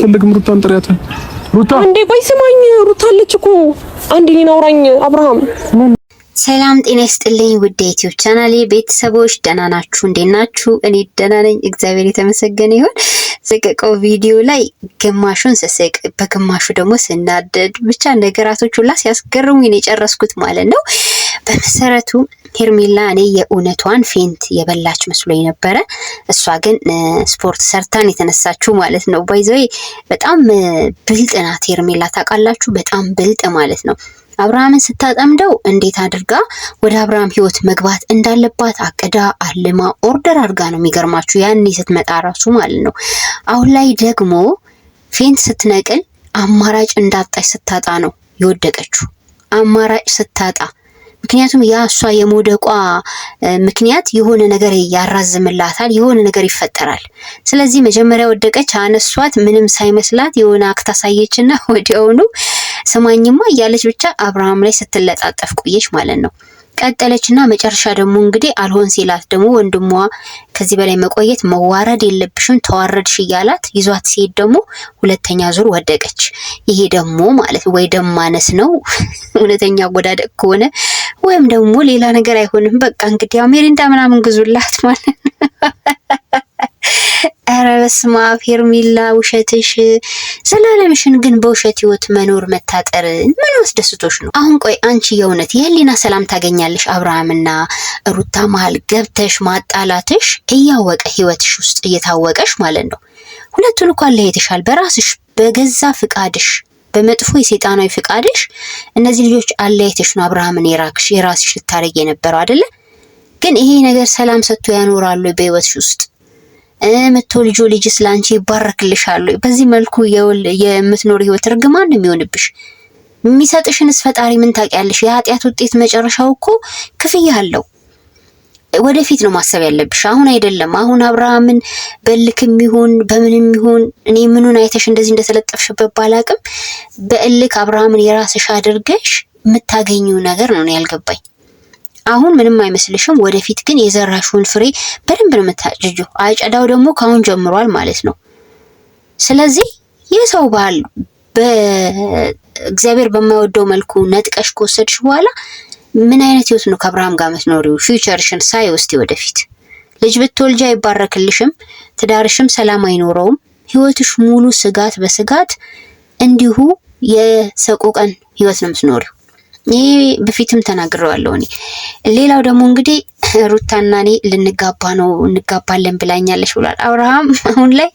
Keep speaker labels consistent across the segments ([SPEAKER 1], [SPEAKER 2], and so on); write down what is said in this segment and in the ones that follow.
[SPEAKER 1] አያስፈልግም። ሩታን ጥሪያት። ሩታ
[SPEAKER 2] አንዴ ቆይ ስማኝ። ሩታ አለች እኮ አንዴ እኔን አውራኝ አብርሃም።
[SPEAKER 3] ሰላም ጤና ይስጥልኝ ውድ የዩቲዩብ ቻናሌ ቤተሰቦች ደህና ናችሁ? እንዴት ናችሁ? እኔ ደህና ነኝ፣ እግዚአብሔር የተመሰገነ ይሁን። ዘቀቀው ቪዲዮ ላይ ግማሹን ስስቅ በግማሹ ደግሞ ስናደድ ብቻ ነገራቶች ሁላ ሲያስገርሙኝ ነው የጨረስኩት ማለት ነው። በመሰረቱ ሄርሜላ እኔ የእውነቷን ፌንት የበላች መስሎኝ ነበረ። እሷ ግን ስፖርት ሰርታን የተነሳችው ማለት ነው። ባይዘይ በጣም ብልጥ ናት ሄርሜላ፣ ታውቃላችሁ? በጣም ብልጥ ማለት ነው። አብርሃምን ስታጠምደው እንዴት አድርጋ ወደ አብርሃም ህይወት መግባት እንዳለባት አቅዳ አልማ ኦርደር አድርጋ ነው የሚገርማችሁ፣ ያኔ ስትመጣ ራሱ ማለት ነው። አሁን ላይ ደግሞ ፌንት ስትነቅል አማራጭ እንዳጣች ስታጣ ነው የወደቀችው። አማራጭ ስታጣ፣ ምክንያቱም ያ እሷ የመውደቋ ምክንያት የሆነ ነገር ያራዝምላታል፣ የሆነ ነገር ይፈጠራል። ስለዚህ መጀመሪያ ወደቀች፣ አነሷት፣ ምንም ሳይመስላት የሆነ አክት አሳየችና ወዲያውኑ ስማኝማ እያለች ብቻ አብርሃም ላይ ስትለጣጠፍ ቆየች ማለት ነው። ቀጠለችና መጨረሻ ደግሞ እንግዲህ አልሆን ሲላት ደግሞ ወንድሟ ከዚህ በላይ መቆየት መዋረድ የለብሽም ተዋረድሽ እያላት ይዟት ሲሄድ ደግሞ ሁለተኛ ዙር ወደቀች። ይሄ ደግሞ ማለት ወይ ደም ማነስ ነው እውነተኛ አወዳደቅ ከሆነ፣ ወይም ደግሞ ሌላ ነገር አይሆንም። በቃ እንግዲህ ሜሪንዳ ምናምን ግዙላት ማለት ነው። ኧረ በስመ አብ ሄርሜላ ውሸትሽ። ዘላለምሽን ግን በውሸት ህይወት መኖር መታጠር ምን አስደስቶሽ ነው? አሁን ቆይ አንቺ የእውነት የህሊና ሰላም ታገኛለሽ? አብርሃምና ሩታ መሀል ገብተሽ ማጣላትሽ እያወቀ ህይወትሽ ውስጥ እየታወቀሽ ማለት ነው። ሁለቱን እኮ አለያይተሻል በራስሽ በገዛ ፍቃድሽ፣ በመጥፎ የሰይጣናዊ ፍቃድሽ እነዚህ ልጆች አለያይተሽ ነው አብርሃምን የራስሽ ልታረጊ የነበረው አይደለ? ግን ይሄ ነገር ሰላም ሰጥቶ ያኖራሉ በህይወትሽ ውስጥ? ልጆ ልጅ ስላንቺ ይባረክልሻል። በዚህ መልኩ የምትኖር ህይወት እርግማን ነው የሚሆንብሽ። የሚሰጥሽንስ ፈጣሪ ምን ታውቂያለሽ? የኃጢአት ውጤት መጨረሻው እኮ ክፍያ አለው። ወደፊት ነው ማሰብ ያለብሽ፣ አሁን አይደለም። አሁን አብርሃምን በእልክም ይሁን በምንም ይሁን እኔ ምኑን አይተሽ እንደዚህ እንደተለጠፍሽበት ባላቅም በእልክ አብርሃምን የራስሽ አድርገሽ የምታገኙ ነገር ነው ያልገባኝ። አሁን ምንም አይመስልሽም፣ ወደፊት ግን የዘራሽውን ፍሬ በደንብ ነው የምታጭጂው። አጨዳው ደግሞ ካሁን ጀምሯል ማለት ነው። ስለዚህ የሰው ባል በእግዚአብሔር በማይወደው መልኩ ነጥቀሽ ከወሰድሽ በኋላ ምን አይነት ህይወት ነው ከአብርሃም ጋር የምትኖሪው? ፊውቸርሽን ሳይ ውስጥ ወደፊት ልጅ ብትወልጂ አይባረክልሽም፣ ትዳርሽም ሰላም አይኖረውም። ህይወትሽ ሙሉ ስጋት በስጋት እንዲሁ የሰቆቀን ህይወት ነው የምትኖሪው። ይሄ በፊትም ተናግሬዋለሁ እኔ። ሌላው ደግሞ እንግዲህ ሩታና እኔ ልንጋባ ነው እንጋባለን ብላኛለሽ ብሏል አብርሃም። አሁን ላይ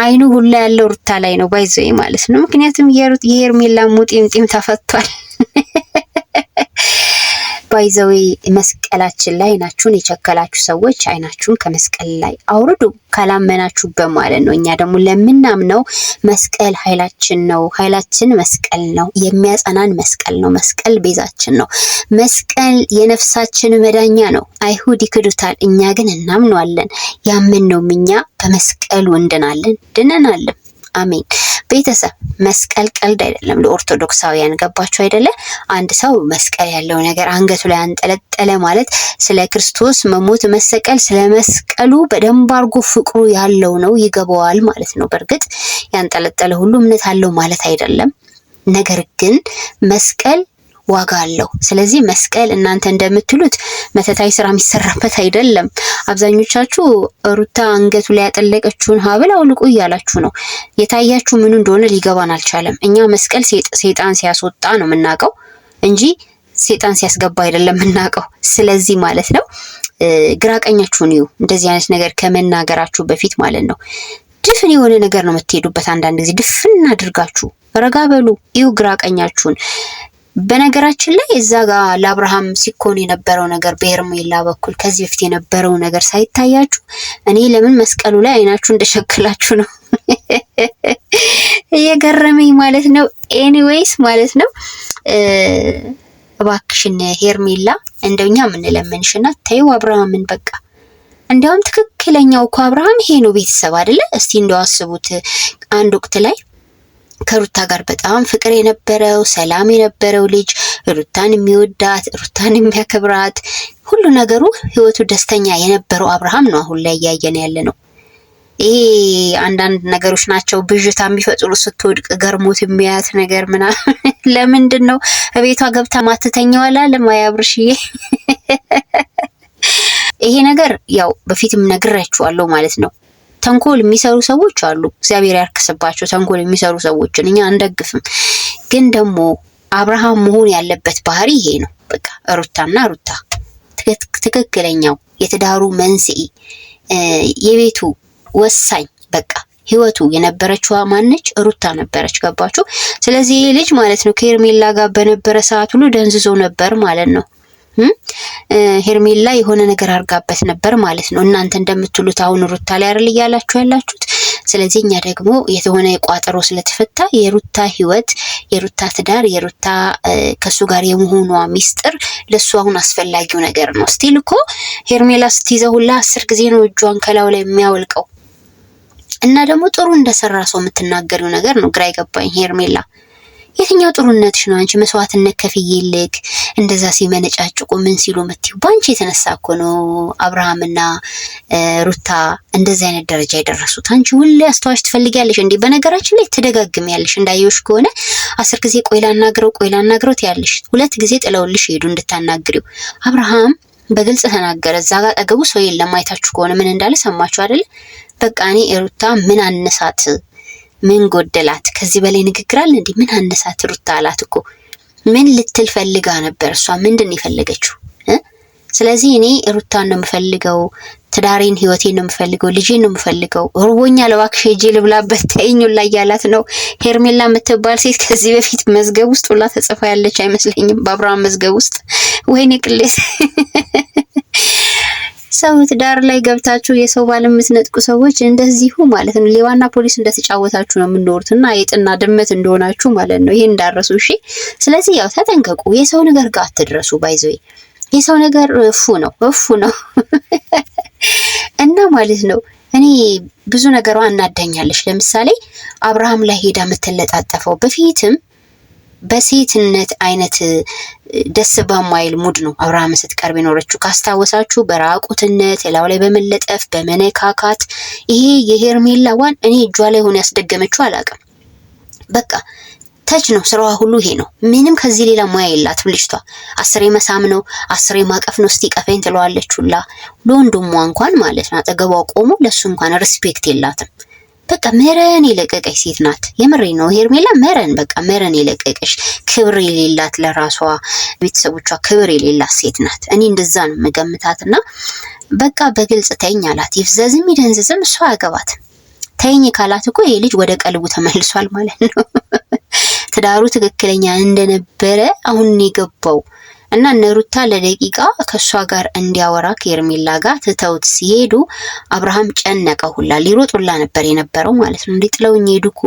[SPEAKER 3] አይኑ ሁላ ያለው ሩታ ላይ ነው ባይዘይ ማለት ነው። ምክንያቱም የሄርሜላ ሙጢም ተፈቷል። ባይዘዌ መስቀላችን ላይ አይናችሁን የቸከላችሁ ሰዎች አይናችሁን ከመስቀል ላይ አውርዱ፣ ካላመናችሁበት ማለት ነው። እኛ ደግሞ ለምናምነው መስቀል ኃይላችን ነው። ኃይላችን መስቀል ነው። የሚያጸናን መስቀል ነው። መስቀል ቤዛችን ነው። መስቀል የነፍሳችን መዳኛ ነው። አይሁድ ይክዱታል፣ እኛ ግን እናምነዋለን። ያመንነውም እኛ በመስቀሉ እንድናለን፣ ድነናለን። አሜን። ቤተሰብ መስቀል ቀልድ አይደለም ለኦርቶዶክሳውያን፣ ገባችሁ አይደለ? አንድ ሰው መስቀል ያለው ነገር አንገቱ ላይ አንጠለጠለ ማለት ስለ ክርስቶስ መሞት መሰቀል፣ ስለ መስቀሉ በደንብ አድርጎ ፍቅሩ ያለው ነው፣ ይገባዋል ማለት ነው። በእርግጥ ያንጠለጠለ ሁሉ እምነት አለው ማለት አይደለም። ነገር ግን መስቀል ዋጋ አለው። ስለዚህ መስቀል እናንተ እንደምትሉት መተታዊ ስራ የሚሰራበት አይደለም። አብዛኞቻችሁ ሩታ አንገቱ ላይ ያጠለቀችውን ሀብል አውልቁ እያላችሁ ነው። የታያችሁ ምኑ እንደሆነ ሊገባን አልቻለም። እኛ መስቀል ሰይጣን ሲያስወጣ ነው የምናውቀው እንጂ ሰይጣን ሲያስገባ አይደለም የምናውቀው። ስለዚህ ማለት ነው ግራ ቀኛችሁን እዩ፣ እንደዚህ አይነት ነገር ከመናገራችሁ በፊት ማለት ነው። ድፍን የሆነ ነገር ነው የምትሄዱበት። አንዳንድ ጊዜ ድፍን አድርጋችሁ ረጋ በሉ፣ እዩ ግራ ቀኛችሁን። በነገራችን ላይ እዛ ጋር ለአብርሃም ሲኮን የነበረው ነገር በሄርሜላ በኩል ከዚህ በፊት የነበረው ነገር ሳይታያችሁ እኔ ለምን መስቀሉ ላይ አይናችሁ እንደሸክላችሁ ነው እየገረመኝ ማለት ነው። ኤኒዌይስ ማለት ነው እባክሽን ሄርሜላ እንደኛ ምን ለምንሽና ተይው አብርሃምን በቃ። እንዲያውም ትክክለኛው እኮ አብርሃም ይሄ ነው ቤተሰብ አይደለ? እስቲ እንደው አስቡት አንድ ወቅት ላይ ከሩታ ጋር በጣም ፍቅር የነበረው ሰላም የነበረው ልጅ ሩታን የሚወዳት ሩታን የሚያከብራት ሁሉ ነገሩ ህይወቱ ደስተኛ የነበረው አብርሃም ነው አሁን ላይ ያየን ያለ ነው። ይሄ አንዳንድ ነገሮች ናቸው ብዥታ የሚፈጥሩ ስትወድቅ ገርሞት የሚያያት ነገር ምናምን። ለምንድን ነው ቤቷ ገብታ ማትተኛው አላለም አብርሽዬ? ይሄ ነገር ያው በፊትም ነግሬያችኋለሁ ማለት ነው። ተንኮል የሚሰሩ ሰዎች አሉ፣ እግዚአብሔር ያርክስባቸው። ተንኮል የሚሰሩ ሰዎችን እኛ አንደግፍም፣ ግን ደግሞ አብርሃም መሆን ያለበት ባህሪ ይሄ ነው። በቃ ሩታና ሩታ ትክክለኛው የትዳሩ መንስኤ የቤቱ ወሳኝ በቃ ህይወቱ የነበረችዋ ማነች? ሩታ ነበረች። ገባችሁ? ስለዚህ ይሄ ልጅ ማለት ነው ከሄርሜላ ጋር በነበረ ሰዓት ሁሉ ደንዝዞ ነበር ማለት ነው። ሄርሜላ የሆነ ነገር አርጋበት ነበር ማለት ነው። እናንተ እንደምትሉት አሁን ሩታ ላይ አይደል እያላችሁ ያላችሁት። ስለዚህ እኛ ደግሞ የተሆነ የቋጠሮ ስለተፈታ የሩታ ህይወት፣ የሩታ ትዳር፣ የሩታ ከሱ ጋር የመሆኗ ሚስጥር ለሱ አሁን አስፈላጊው ነገር ነው። ስቲል እኮ ሄርሜላ ስትይዘው ሁላ 10 ጊዜ ነው እጇን ከላው ላይ የሚያወልቀው። እና ደግሞ ጥሩ እንደሰራ ሰው የምትናገሪው ነገር ነው ግራ ይገባኝ ሄርሜላ። የትኛው ጥሩነትሽ ነው? አንቺ መስዋዕትነት ከፍዬልክ እንደዛ ሲመነጫጭቁ ምን ሲሉ መጥተው ባንቺ የተነሳ እኮ ነው አብርሃምና ሩታ እንደዛ አይነት ደረጃ የደረሱት። አንቺ ሁሌ አስተዋሽ ትፈልጊያለሽ እንዴ? በነገራችን ላይ ትደጋግሚያለሽ። እንዳየሽ ከሆነ 10 ጊዜ ቆይ ላናግረው ትያለሽ። 2 ጊዜ ጥለውልሽ ሄዱ እንድታናግሪው። አብርሃም በግልጽ ተናገረ። እዛ ጋር አጠገቡ ሰው የለም። አይታችሁ ከሆነ ምን እንዳለ ሰማችሁ አይደል? በቃ እኔ ሩታ ምን አነሳት? ምን ጎደላት? ከዚህ በላይ ንግግር አለ እንዴ? ምን አነሳት ሩታ አላት እኮ። ምን ልትል ፈልጋ ነበር? እሷ ምንድን የፈለገችው? ስለዚህ እኔ ሩታን ነው የምፈልገው፣ ትዳሬን፣ ህይወቴን ነው የምፈልገው፣ ልጄን ነው የምፈልገው። እርቦኛል እባክሽ ሂጂ ልብላበት ተይኝ ላይ ያላት ነው። ሄርሜላ የምትባል ሴት ከዚህ በፊት መዝገብ ውስጥ ሁላ ተጽፋ ያለች አይመስለኝም፣ በአብርሃም መዝገብ ውስጥ። ወይኔ ቅሌት! ሰው ትዳር ላይ ገብታችሁ የሰው ባል የምትነጥቁ ሰዎች እንደዚሁ ማለት ነው ሌባና ፖሊስ እንደተጫወታችሁ ነው የምንኖሩትና የጥና ድመት እንደሆናችሁ ማለት ነው። ይሄን እንዳረሱ እሺ። ስለዚህ ያው ተጠንቀቁ፣ የሰው ነገር ጋር አትድረሱ። ባይዘይ የሰው ነገር እፉ ነው እና ማለት ነው። እኔ ብዙ ነገሯ እናዳኛለች። ለምሳሌ አብርሃም ላይ ሄዳ የምትለጣጠፈው በፊትም በሴትነት አይነት ደስ በማይል ሙድ ነው አብርሃም ስትቀርብ የኖረችው። ካስታወሳችሁ በራቁትነት ላው ላይ በመለጠፍ በመነካካት። ይሄ የሄርሜላ ዋን እኔ እጇ ላይ ሆነ ያስደገመችው አላውቅም። በቃ ተች ነው ስራዋ ሁሉ ይሄ ነው። ምንም ከዚህ ሌላ ሙያ የላትም ልጅቷ። 10 መሳም ነው 10 ማቀፍ ነው። እስቲ ቀፈኝ ትለዋለች ሁላ። ለወንድሟ እንኳን ማለት ነው አጠገቧ ቆሞ ለሱ እንኳን ሪስፔክት የላትም። በቃ መረን የለቀቀች ሴት ናት። የምሬ ነው ሄርሜላ መረን፣ በቃ መረን የለቀቀች ክብር የሌላት ለራሷ ቤተሰቦቿ ክብር የሌላት ሴት ናት። እኔ እንደዛ ነው መገምታትና በቃ በግልጽ ተይኝ አላት። ይፍዘዝም ይደንዝዝም እሷ አያገባትም። ተይኝ ካላት እኮ ይሄ ልጅ ወደ ቀልቡ ተመልሷል ማለት ነው። ትዳሩ ትክክለኛ እንደነበረ አሁን የገባው እና ነሩታ ለደቂቃ ከሷ ጋር እንዲያወራ ከሄርሜላ ጋር ትተውት ሲሄዱ አብርሃም ጨነቀው ሁላ። ሊሮጥ ሁላ ነበር የነበረው ማለት ነው። እንዴ ጥለውኝ ሄዱኩ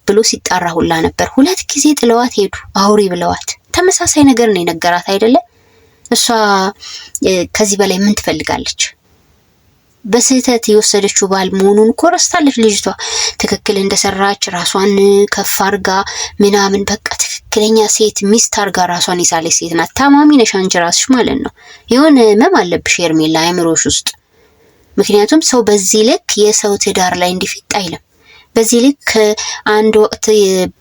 [SPEAKER 3] ብሎ ሲጣራ ሁላ ነበር። 2 ጊዜ ጥለዋት ሄዱ አውሪ ብለዋት። ተመሳሳይ ነገር ነው የነገራት አይደለ? እሷ ከዚህ በላይ ምን ትፈልጋለች? በስህተት የወሰደችው ባል መሆኑን እኮ ረስታለች ልጅቷ። ትክክል እንደሰራች ራሷን ከፍ አርጋ ምናምን በቃ ትክክለኛ ሴት ሚስት አርጋ ራሷን የሳለች ሴት ናት። ታማሚ ነሽ አንቺ ራስሽ ማለት ነው። የሆነ ህመም አለብሽ ሄርሜላ አእምሮሽ ውስጥ። ምክንያቱም ሰው በዚህ ልክ የሰው ትዳር ላይ እንዲፈጥ አይልም። በዚህ ልክ አንድ ወቅት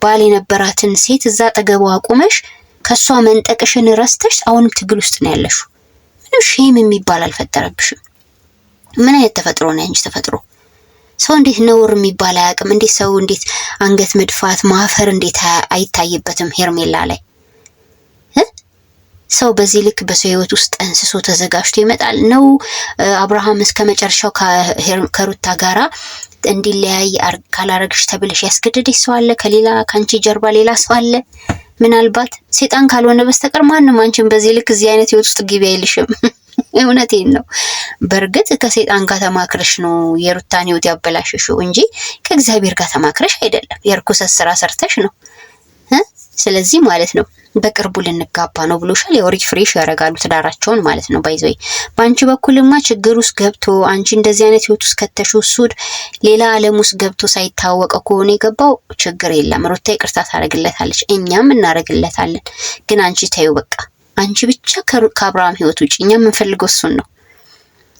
[SPEAKER 3] ባል የነበራትን ሴት እዛ አጠገቧ አቁመሽ ከሷ መንጠቅሽን ረስተሽ አሁንም ትግል ውስጥ ነው ያለሽው። ምንም ሼም የሚባል አልፈጠረብሽም። ምን አይነት ተፈጥሮ ነው አንቺ ተፈጥሮ? ሰው እንዴት ነውር የሚባል አያውቅም? እንዴት ሰው እንዴት አንገት መድፋት ማፈር እንዴት አይታይበትም ሄርሜላ ላይ? ሰው በዚህ ልክ በሰው ህይወት ውስጥ እንስሶ ተዘጋጅቶ ይመጣል ነው? አብርሃም እስከ መጨረሻው ከሩታ ጋራ እንዲለያይ ካላረግሽ ተብለሽ ያስገደደሽ ሰው አለ? ከሌላ ካንቺ ጀርባ ሌላ ሰው አለ? ምናልባት ሰይጣን ካልሆነ በስተቀር ማንም አንቺን በዚህ ልክ እዚህ አይነት ህይወት ውስጥ ግቢ አይልሽም። እውነቴን ነው። በእርግጥ ከሰይጣን ጋር ተማክረሽ ነው የሩታን ህይወት ያበላሽሽው እንጂ ከእግዚአብሔር ጋር ተማክረሽ አይደለም። የርኩሰት ስራ ሰርተሽ ነው። ስለዚህ ማለት ነው በቅርቡ ልንጋባ ነው ብሎሻል። ያው ሪፍሬሽ ያደርጋሉ ትዳራቸውን ማለት ነው። ባይዘይ በአንቺ በኩልማ ችግር ውስጥ ገብቶ አንቺ እንደዚህ አይነት ህይወት ውስጥ ከተሽው ሱድ ሌላ ዓለም ውስጥ ገብቶ ሳይታወቀው ከሆነ የገባው ችግር የለም። ሩታ ይቅርታ ታደርግለታለች፣ እኛም እናደርግለታለን። ግን አንቺ ታዩ በቃ አንቺ ብቻ ከአብርሃም ህይወት ውጪ። እኛ የምንፈልገው እሱን ነው።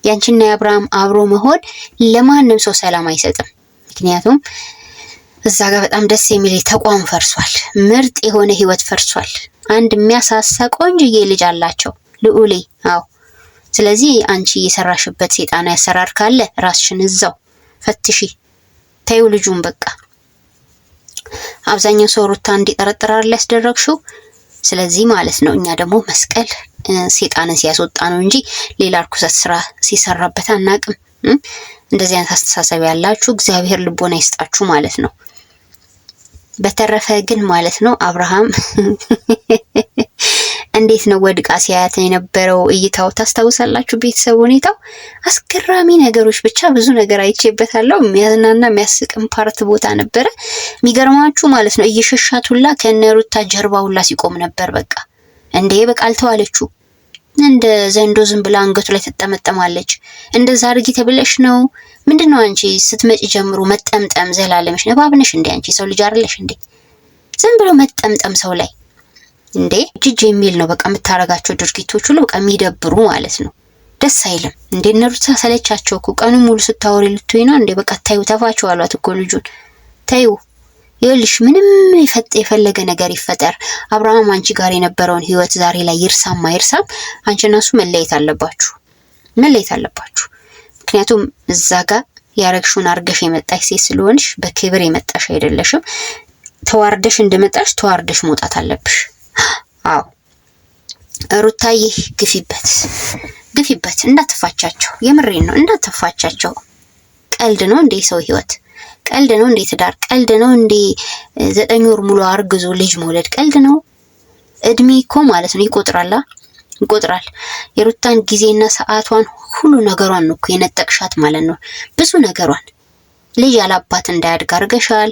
[SPEAKER 3] ያንቺና የአብርሃም አብሮ መሆን ለማንም ሰው ሰላም አይሰጥም። ምክንያቱም እዛ ጋር በጣም ደስ የሚል ተቋም ፈርሷል። ምርጥ የሆነ ህይወት ፈርሷል። አንድ የሚያሳሳ ቆንጆዬ ልጅ አላቸው ልዑሌ። አዎ ስለዚህ አንቺ የሰራሽበት ሰይጣን ያሰራር ካለ ራስሽን እዛው ፈትሺ ታዩ ልጁን በቃ። አብዛኛው ሰው ሩታ እንዲጠረጥራል ያስደረግሽው። ስለዚህ ማለት ነው እኛ ደግሞ መስቀል ሰይጣንን ሲያስወጣ ነው እንጂ ሌላ ርኩሰት ስራ ሲሰራበት አናቅም። እንደዚህ አይነት አስተሳሰብ ያላችሁ እግዚአብሔር ልቦና ይስጣችሁ ማለት ነው። በተረፈ ግን ማለት ነው አብርሃም እንዴት ነው ወድቃ ሲያያት የነበረው እይታው ታስታውሳላችሁ? ቤተሰብ ሁኔታው አስገራሚ ነገሮች ብቻ ብዙ ነገር አይቼበታለሁ። የሚያዝናና የሚያስቅም ፓርት ቦታ ነበረ። የሚገርማችሁ ማለት ነው እየሸሻት ሁላ ከነሩታ ጀርባ ሁላ ሲቆም ነበር። በቃ እንዴ በቃ አልተዋለችው። እንደ ዘንዶ ዝም ብላ አንገቱ ላይ ትጠመጠማለች። እንደዛ አድርጊ ተብለሽ ነው? ምንድነው አንቺ ስትመጪ ጀምሮ መጠምጠም ዘላለምሽ ነባብነሽ እንዴ? አንቺ ሰው ልጅ አይደለሽ እንዴ? ዝም ብሎ መጠምጠም ሰው ላይ እንዴ ጅጅ የሚል ነው። በቃ የምታረጋቸው ድርጊቶች ሁሉ በቃ የሚደብሩ ማለት ነው። ደስ አይልም እንዴ? ነሩታ ሰለቻቸው እኮ ቀኑን ሙሉ ስታወሪ ልትይ ነው እንዴ? በቃ ታዩ ተፋቸው አሏት እኮ ልጁን። ታዩ ይኸውልሽ ምንም የፈለገ ነገር ይፈጠር አብርሃም አንቺ ጋር የነበረውን ህይወት ዛሬ ላይ ይርሳም አይርሳም አንቺና እሱ መለየት አለባችሁ። ምክንያቱም እዛ ጋር ያረግሽውን አርገሽ የመጣሽ ሴት ስለሆንሽ በክብር የመጣሽ አይደለሽም። ተዋርደሽ እንደመጣሽ ተዋርደሽ መውጣት አለብሽ። አዎ ሩታዬ ግፊበት እንዳትፋቻቸው። የምሬን ነው እንዳትፋቻቸው። ቀልድ ነው እንዴ ሰው ህይወት? ቀልድ ነው እንዴ ትዳር? ቀልድ ነው እንዴ 9 ወር ሙሉ አርግዞ ልጅ መውለድ? ቀልድ ነው? እድሜ እኮ ማለት ነው ይቆጥራል። የሩታን ጊዜና ሰዓቷን ሁሉ ነገሯን ነው እኮ የነጠቅሻት ማለት ነው። ብዙ ነገሯን ልጅ ያላባት እንዳያድግ አርገሻል።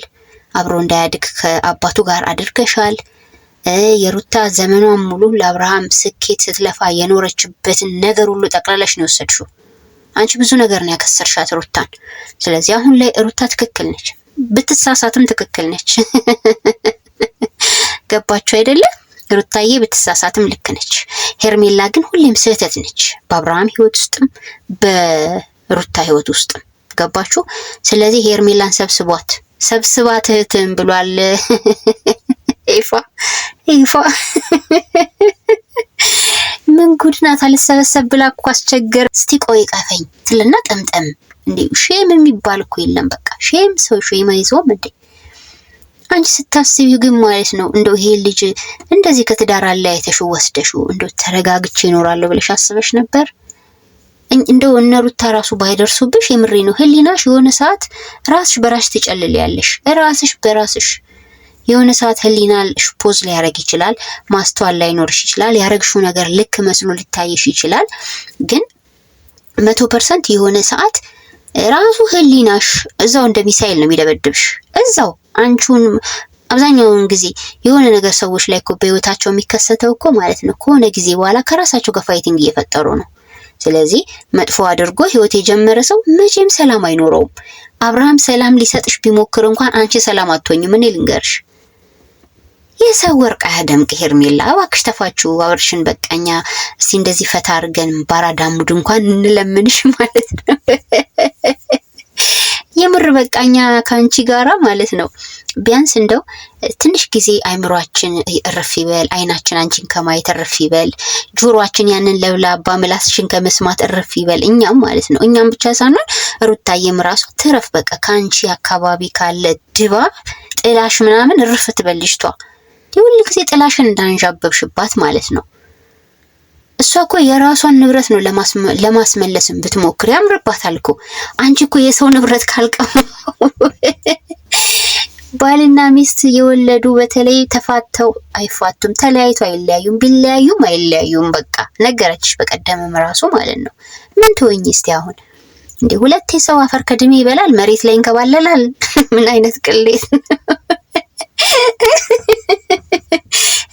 [SPEAKER 3] አብሮ እንዳያድግ ከአባቱ ጋር አድርገሻል። የሩታ ዘመኗን ሙሉ ለአብርሃም ስኬት ስትለፋ የኖረችበትን ነገር ሁሉ ጠቅላላሽ ነው የወሰድሽው። አንቺ ብዙ ነገር ነው ያከሰርሻት ሩታን። ስለዚህ አሁን ላይ ሩታ ትክክል ነች፣ ብትሳሳትም ትክክል ነች። ገባችሁ አይደለ? ሩታዬ ብትሳሳትም ልክ ነች። ሄርሜላ ግን ሁሌም ስህተት ነች፣ በአብርሃም ህይወት ውስጥም በሩታ ህይወት ውስጥም። ገባችሁ? ስለዚህ ሄርሜላን ሰብስባት እህትም ብሏል ይፋ ምን ጉድ ናት! አልሰበሰብ ብላ እኮ አስቸገር። እስቲ ቆይ ቀፈኝ ትልና ጠምጠም እንዴ! ሼም የሚባል እኮ የለም። በቃ ሼም ሰው ሼም አይዞም እንዴ! አንቺ ስታስቢው ግን ማለት ነው እንደው ይሄ ልጅ እንደዚህ ከትዳር አለያይተሽው ወስደሽው እንደው ተረጋግቼ እኖራለሁ ብለሽ አስበሽ ነበር? እንደው እነሩታ ራሱ ባይደርሱብሽ የምሬ ነው ህሊናሽ የሆነ ሰዓት ራስሽ በራስሽ ትጨልልያለሽ። ራስሽ በራስሽ የሆነ ሰዓት ህሊናሽ ፖዝ ሊያረግ ይችላል። ማስተዋል ላይኖርሽ ይችላል። ያረግሽው ነገር ልክ መስሎ ሊታይሽ ይችላል። ግን 100% የሆነ ሰዓት ራሱ ህሊናሽ እዛው እንደ ሚሳኤል ነው የሚደበድብሽ። እዛው አንቺን አብዛኛውን ጊዜ የሆነ ነገር ሰዎች ላይ እኮ በህይወታቸው የሚከሰተው እኮ ማለት ነው ከሆነ ጊዜ በኋላ ከራሳቸው ጋር ፋይቲንግ እየፈጠሩ ነው። ስለዚህ መጥፎ አድርጎ ህይወት የጀመረ ሰው መቼም ሰላም አይኖረውም። አብርሃም ሰላም ሊሰጥሽ ቢሞክር እንኳን አንቺ ሰላም አትሆኝም። እኔ ልንገርሽ የሰው ወርቅ አያደምቅ። ሄርሜላ እባክሽ ተፋችሁ አብርሽን በቃኛ። እስቲ እንደዚህ ፈታ አድርገን ባራዳ ሙድ እንኳን እንለምንሽ ማለት ነው። የምር በቃኛ ካንቺ ጋራ ማለት ነው። ቢያንስ እንደው ትንሽ ጊዜ አይምሯችን እረፍ ይበል፣ አይናችን አንቺን ከማየት እረፍ ይበል፣ ጆሮአችን ያንን ለብላባ ምላስሽን ከመስማት እረፍ ይበል። እኛም ማለት ነው እኛም ብቻ ሳይሆን ሩታዬም ራሱ ትረፍ። በቃ ካንቺ አካባቢ ካለ ድባብ ጥላሽ ምናምን እረፍ ትበልሽቷ። ሁሉ ጊዜ ጥላሽን እንዳንዣበብሽባት ማለት ነው። እሷ እኮ የራሷን ንብረት ነው ለማስመለስም ብትሞክር ያምርባታል እኮ። አንቺ እኮ የሰው ንብረት ካልቀሙ ባልና ሚስት የወለዱ በተለይ ተፋተው አይፋቱም፣ ተለያይቶ አይለያዩም፣ ቢለያዩም አይለያዩም። በቃ ነገረችሽ በቀደምም ራሱ ማለት ነው። ምን ትወኝ እስቲ አሁን እንዴ? ሁለቴ ሰው አፈር ከድሜ ይበላል፣ መሬት ላይ እንከባለላል። ምን አይነት ቅሌት!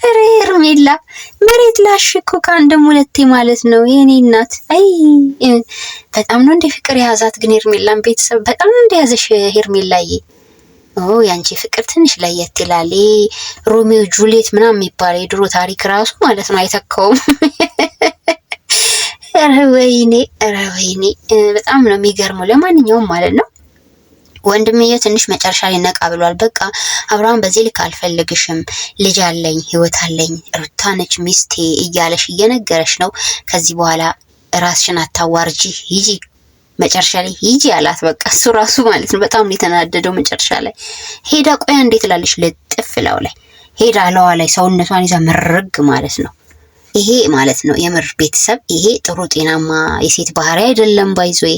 [SPEAKER 3] ሄርሜላ መሬት ላሽኮ ከአንድም ሁለቴ ማለት ነው የኔ እናት። አይ በጣም ነው እንደ ፍቅር የያዛት ግን ሄርሜላን ቤተሰብ በጣም ነው እንደያዘሽ ሄርሜላዬ። ያንቺ ፍቅር ትንሽ ለየት ይላል። ሮሚዮ ጁሊየት ምናምን የሚባል የድሮ ታሪክ ራሱ ማለት ነው አይተካውም። ኧረ ወይኔ በጣም ነው የሚገርመው። ለማንኛውም ማለት ነው ወንድምዬ ትንሽ መጨረሻ ላይ ነቃ ብሏል። በቃ አብርሃም በዚህ ልክ አልፈልግሽም፣ ልጅ አለኝ፣ ህይወት አለኝ፣ ሩታ ነች ሚስቴ እያለሽ እየነገረሽ ነው። ከዚህ በኋላ ራስሽን አታዋርጂ፣ ሂጂ፣ መጨረሻ ላይ ሂጂ አላት። በቃ እሱ ራሱ ማለት ነው በጣም ነው የተናደደው። መጨረሻ ላይ ሄዳ ቆያ እንዴት ላለሽ ልጥፍ ላው ላይ ሄዳ ለዋ ላይ ሰውነቷን ይዛ ምርግ ማለት ነው። ይሄ ማለት ነው የምር ቤተሰብ፣ ይሄ ጥሩ ጤናማ የሴት ባህሪ አይደለም። ባይዞይ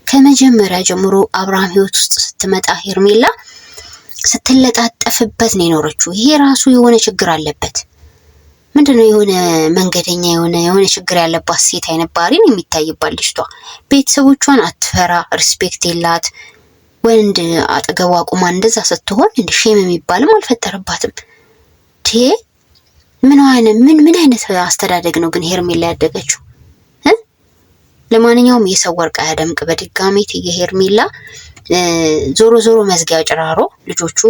[SPEAKER 3] ከመጀመሪያ ጀምሮ አብርሃም ህይወት ውስጥ ስትመጣ ሄርሜላ ስትለጣጠፍበት ነው የኖረችው። ይሄ ራሱ የሆነ ችግር አለበት። ምንድነው የሆነ መንገደኛ የሆነ ችግር ያለባት ሴት አይነት ባህሪ ነው የሚታይባት ልጅቷ። ቤተሰቦቿን አትፈራ፣ ሪስፔክት የላት። ወንድ አጠገቧ ቁማ እንደዛ ስትሆን እንደ ሼም የሚባልም አልፈጠረባትም። ምን አይነት አስተዳደግ ነው ግን ሄርሜላ ያደገችው? ለማንኛውም የሰው ወርቅ አያደምቅ። በድጋሚ ሄርሜላ ዞሮ መዝጊያ ጭራሮ ልጆቹ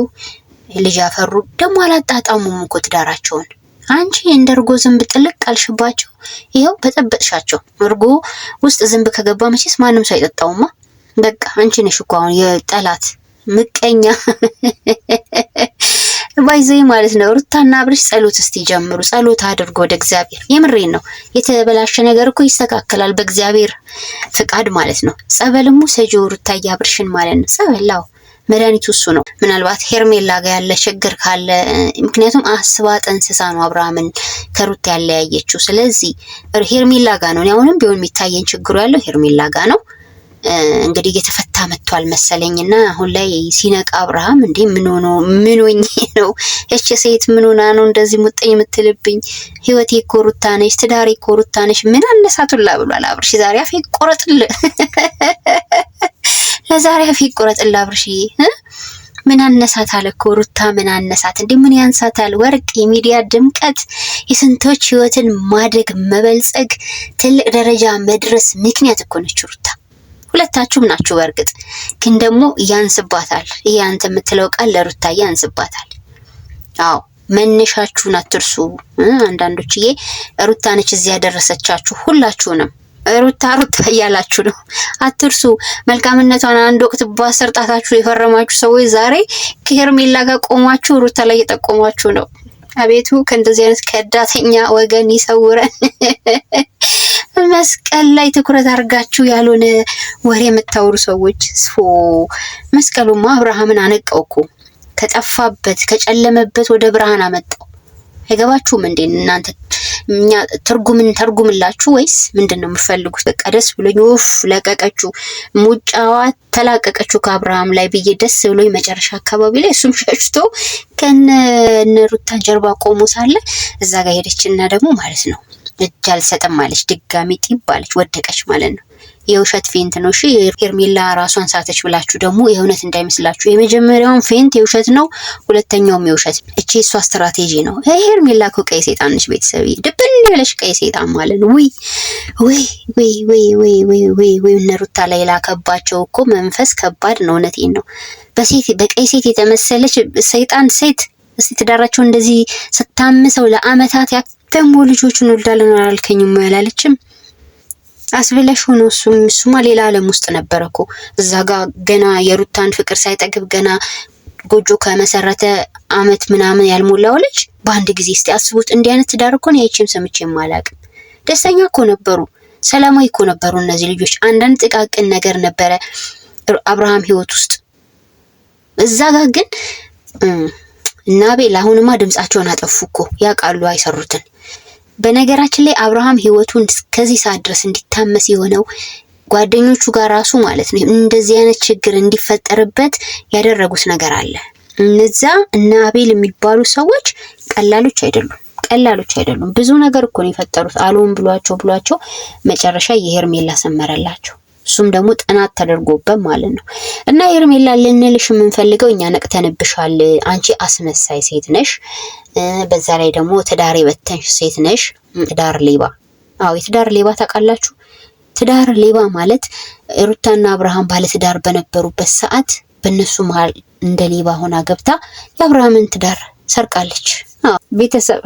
[SPEAKER 3] ልጅ ያፈሩ ደግሞ አላጣጣሙም እኮ ትዳራቸውን። አንቺ እንደ እርጎ ዝንብ ጥልቅ አልሽባቸው፣ ይኸው በጠበጥሻቸው። እርጎ ውስጥ ዝንብ ከገባ መቼስ ማንም ሰው አይጠጣውማ። በቃ አንቺ ነሽ እኮ አሁን የጠላት ምቀኛ ባይዘይ ማለት ነው። ሩታና አብርሽ ጸሎት እስቲ ጀምሩ፣ ጸሎት አድርጎ ወደ እግዚአብሔር። የምሬን ነው። የተበላሸ ነገር እኮ ይስተካከላል በእግዚአብሔር ፍቃድ ማለት ነው። ጸበልሙ ሰጂው ሩታዬ አብርሽን ማለት ነው። ጸበላው መድኃኒቱ እሱ ነው። ምናልባት ሄርሜላ ጋር ያለ ችግር ካለ፣ ምክንያቱም አስባ ጠንስሳ ነው አብርሃምን ከሩታ ያለያየችው። ስለዚህ ሄርሜላ ጋር ነው አሁንም ቢሆን የሚታየን ችግሩ ያለው ሄርሜላ ጋር ነው። እንግዲህ እየተፈታ መጥቷል መሰለኝና አሁን ላይ ሲነቃ አብርሃም እንዴ ምን ሆኜ ነው እቺ ሴት ምን ሆና ነው እንደዚህ ሙጥኝ የምትልብኝ? ህይወቴ እኮ ሩታ ነች፣ ትዳሬ እኮ ሩታ ነች፣ ምን አነሳቱላ ብሏል አብርሽ። ዛሬ አፌ ቆረጥል ለዛሬ አፌ ቆረጥል አብርሽ። ምን አነሳት አለ እኮ ሩታ፣ ምን አነሳት እንዴ? ምን ያንሳታል? ወርቅ፣ የሚዲያ ድምቀት፣ የስንቶች ህይወትን ማደግ መበልጸግ፣ ትልቅ ደረጃ መድረስ ምክንያት እኮ ነች ሩታ። ሁለታችሁም ናችሁ። በእርግጥ ግን ደግሞ ያንስባታል። ይሄ አንተ የምትለው ቃል ለሩታ ያንስባታል። አዎ መነሻችሁን አትርሱ። አንዳንዶችዬ ሩታ ነች እዚህ ያደረሰቻችሁ። ሁላችሁንም ሩታ እያላችሁ ነው፣ አትርሱ። መልካምነቷን አንድ ወቅት ባሰርጣታችሁ የፈረማችሁ ሰዎች ዛሬ ከሄርሜላ ጋር ቆማችሁ ሩታ ላይ እየጠቆማችሁ ነው። አቤቱ ከእንደዚህ አይነት ከዳተኛ ወገን ይሰውረን። መስቀል ላይ ትኩረት አድርጋችሁ ያልሆነ ወሬ የምታወሩ ሰዎች መስቀሉማ አብርሃምን አነቀው እኮ ከጠፋበት ከጨለመበት ወደ ብርሃን አመጣው። አይገባችሁም እንዴ እናንተ? እኛ ተርጉምላችሁ ወይስ ምንድነው የምትፈልጉት? በቃ ደስ ብሎኝ ወፍ ለቀቀችሁ፣ ሙጫዋ ተላቀቀችሁ ከአብርሃም ላይ ብዬ ደስ ብሎኝ መጨረሻ አካባቢ ላይ እሱም ሸሽቶ ከነሩታ ጀርባ ቆሞ ሳለ እዛ ጋር ሄደችና ደግሞ ማለት ነው እጅ አልሰጥም ማለች። ድጋሚ ጢብ አለች፣ ወደቀች ማለት ነው። የውሸት ፌንት ነው። እሺ ሄርሜላ ራሷን ሳተች ብላችሁ ደግሞ የእውነት እንዳይመስላችሁ። የመጀመሪያውን ፌንት የውሸት ነው፣ ሁለተኛውም የውሸት። እቺ እሷ ስትራቴጂ ነው። ሄርሜላ እኮ ቀይ ሰይጣን ነች ቤተሰብ፣ ድብን ያለሽ ቀይ ሰይጣን ማለት ነው። ወይ እነ ሩታ ላይ ላከባቸው እኮ መንፈስ ከባድ ነው። እውነቴን ነው። በቀይ ሴት የተመሰለች ሰይጣን ሴት እስቲ ትዳራቸው እንደዚህ ስታምሰው ለአመታት ያተሙ ልጆችን ወልዳለን አላልከኝም ያላለችም አስብለሽ ሆኖ እሱማ ሌላ ዓለም ውስጥ ነበረኮ። እዛ ጋር ገና የሩታን ፍቅር ሳይጠግብ ገና ጎጆ ከመሰረተ አመት ምናምን ያልሞላው ልጅ በአንድ ጊዜ እስቲ አስቡት። እንዲህ አይነት ትዳር እኮ ነው ያቺም ሰምቼም አላውቅም። ደስተኛ እኮ ነበሩ፣ ሰላማዊ እኮ ነበሩ እነዚህ ልጆች። አንዳንድ ጥቃቅን ነገር ነበረ አብርሃም ህይወት ውስጥ። እዛ ጋር ግን እና ቤላ አሁንማ ድምጻቸውን አጠፉ እኮ፣ ያውቃሉ አይሰሩትን። በነገራችን ላይ አብርሃም ህይወቱን ከዚህ ሰዓት ድረስ እንዲታመስ የሆነው ጓደኞቹ ጋር ራሱ ማለት ነው እንደዚህ አይነት ችግር እንዲፈጠርበት ያደረጉት ነገር አለ። እነዛ እና አቤል የሚባሉ ሰዎች ቀላሎች አይደሉም። ብዙ ነገር እኮ ነው የፈጠሩት። አሉን ብሏቸው መጨረሻ የሄርሜላ ሰመረላቸው። እሱም ደግሞ ጥናት ተደርጎበት ማለት ነው። እና ሄርሜላ ልንልሽ የምንፈልገው እኛ ነቅተንብሻል። አንቺ አስመሳይ ሴት ነሽ። በዛ ላይ ደግሞ ትዳር የበተንሽ ሴት ነሽ። ትዳር ሌባ። አዎ የትዳር ሌባ ታውቃላችሁ? ትዳር ሌባ ማለት ሩታና አብርሃም ባለ ትዳር በነበሩበት ሰዓት በእነሱ መሀል እንደ ሌባ ሆና ገብታ የአብርሃምን ትዳር ሰርቃለች። ቤተሰብ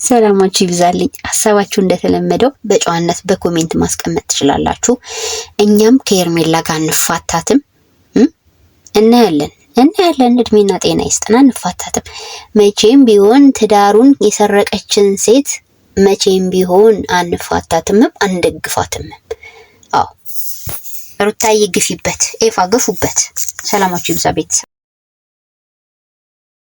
[SPEAKER 3] ሰላማችሁ ይብዛልኝ። ሀሳባችሁ እንደተለመደው በጨዋነት በኮሜንት ማስቀመጥ ትችላላችሁ። እኛም ከሄርሜላ ጋር እንፋታትም እናያለን። እድሜና ጤና ይስጠና። እንፋታትም። መቼም ቢሆን ትዳሩን የሰረቀችን ሴት መቼም ቢሆን አንፋታትም፣ አንደግፋትም። አዎ ሩታዬ ግፊበት፣ ኤፋ ገፉበት። ሰላማችሁ ይብዛ ቤተሰብ።